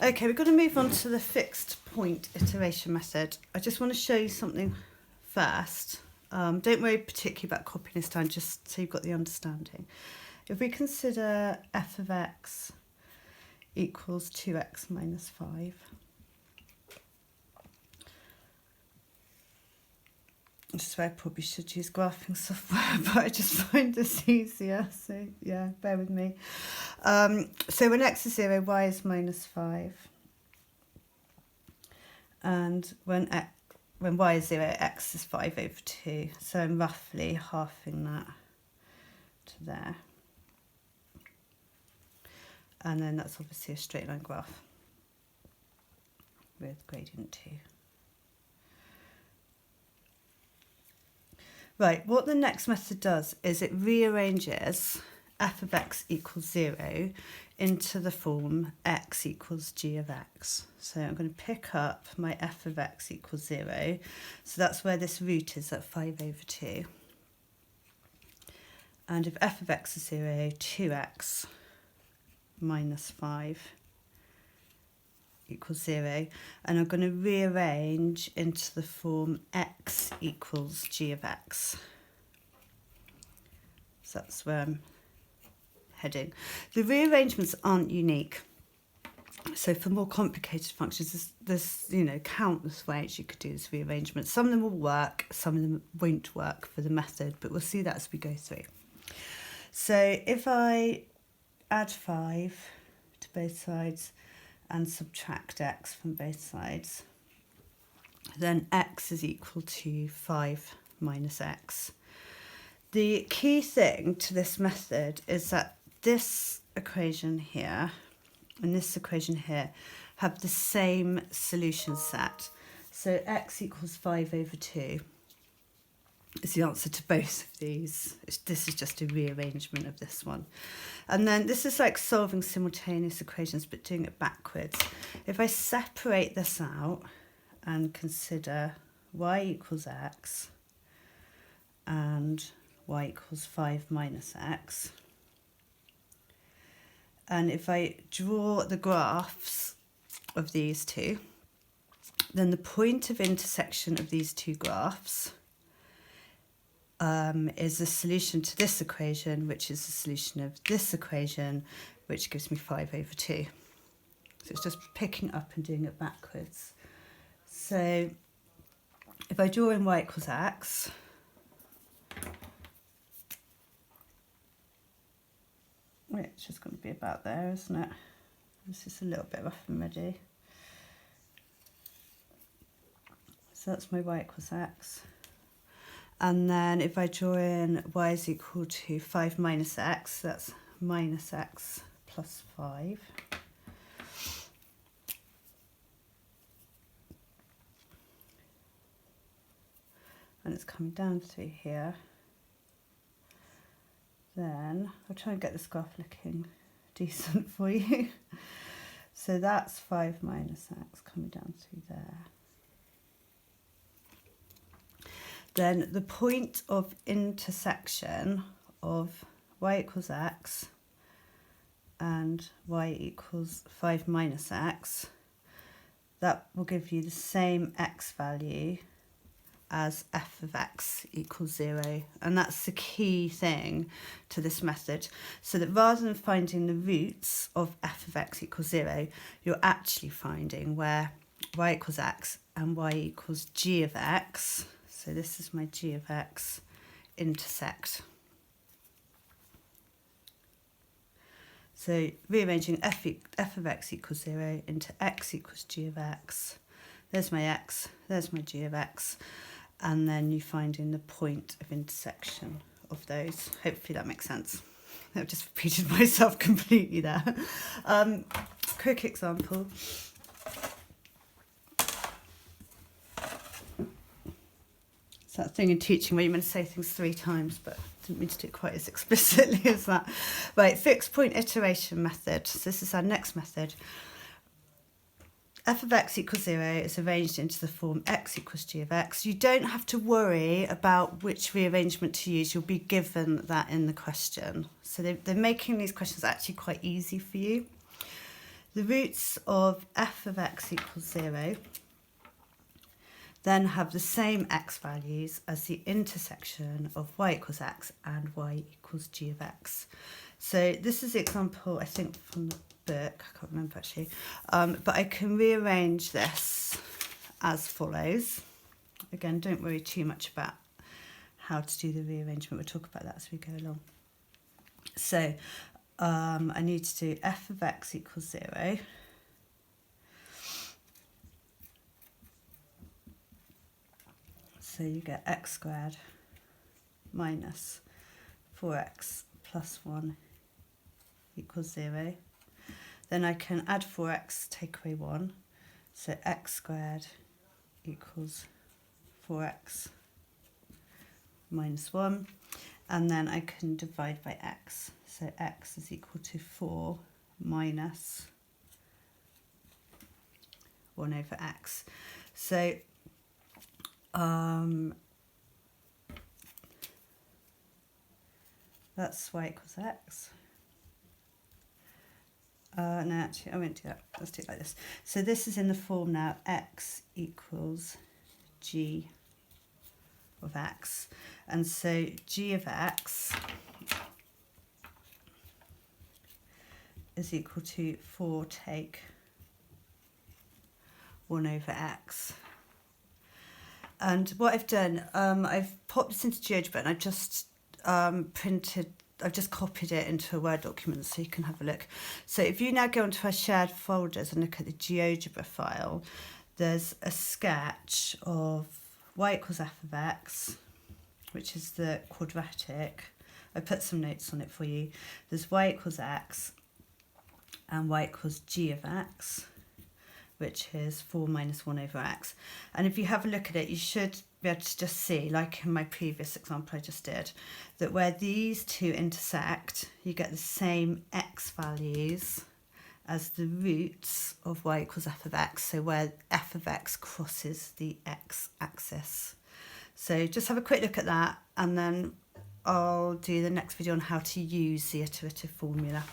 Okay, we're going to move on to the fixed point iteration method. I just want to show you something first. Don't worry particularly about copying this down, just so you've got the understanding. If we consider f of x equals 2x minus 5, this is where I probably should use graphing software, but I just find this easier, so yeah, bear with me. So when x is 0, y is minus 5. And when y is 0, x is 5 over 2. So I'm roughly halving that to there. And then that's obviously a straight line graph with gradient 2. Right, what the next method does is it rearranges f of x equals 0 into the form x equals g of x. So I'm going to pick up my f of x equals 0. So that's where this root is at 5 over 2. And if f of x is 0, 2x minus 5 equals 0. And I'm going to rearrange into the form x equals g of x. So that's where I'm heading. The rearrangements aren't unique. So for more complicated functions, there's countless ways you could do this rearrangement. Some of them will work, some of them won't work for the method, but we'll see that as we go through. So if I add 5 to both sides and subtract x from both sides, then x is equal to 5 minus x. The key thing to this method is that this equation here and this equation here have the same solution set. So x equals 5 over 2 is the answer to both of these. This is just a rearrangement of this one. And then this is like solving simultaneous equations but doing it backwards. If I separate this out and consider y equals x and y equals 5 minus x, and if I draw the graphs of these two, then the point of intersection of these two graphs is the solution to this equation, which is the solution of this equation, which gives me 5 over 2. So it's just picking up and doing it backwards. So if I draw in y equals x, it's just going to be about there, isn't it? This is a little bit rough and ready. So that's my y equals x. And then if I draw in y is equal to 5 minus x, that's minus x plus 5. And it's coming down through here. Then I'll try and get this graph looking decent for you. So that's 5 minus x coming down through there. Then the point of intersection of y equals x and y equals 5 minus x, that will give you the same x value as f of x equals 0. And that's the key thing to this method. So that rather than finding the roots of f of x equals 0, you're actually finding where y equals x and y equals g of x, so this is my g of x, intersect. So rearranging f of x equals 0 into x equals g of x. There's my x, there's my g of x. And then you find in the point of intersection of those. Hopefully that makes sense. I've just repeated myself completely there. Quick example. It's that thing in teaching where you're meant to say things 3 times, but I didn't mean to do it quite as explicitly as that. Right, fixed point iteration method. So this is our next method. F of x equals 0 is arranged into the form x equals g of x. You don't have to worry about which rearrangement to use. You'll be given that in the question. So they're making these questions actually quite easy for you. the roots of f of x equals 0 then have the same x values as the intersection of y equals x and y equals g of x. So this is the example, I think, from the book. I can't remember actually. But I can rearrange this as follows. Again, don't worry too much about how to do the rearrangement. We'll talk about that as we go along. So I need to do f of x equals 0. So you get x squared minus 4x plus 1 equals 0. Then I can add 4x, take away 1. So x squared equals 4x minus 1. And then I can divide by x. So x is equal to 4 minus 1 over x. So that's y equals x. No, actually, I won't do that. Let's do it like this. So this is in the form now, x equals g of x. And so g of x is equal to 4 take 1 over x. And what I've done, I've popped this into GeoGebra and I've just I've just copied it into a Word document so you can have a look. So if you now go into our shared folders and look at the GeoGebra file, there's a sketch of y equals f of x, which is the quadratic. I put some notes on it for you. There's y equals x and y equals g of x, which is 4 minus 1 over x. And if you have a look at it, you should be able to just see, like in my previous example I just did, that where these two intersect, you get the same x values as the roots of y equals f of x, so where f of x crosses the x axis. So just have a quick look at that, and then I'll do the next video on how to use the iterative formula.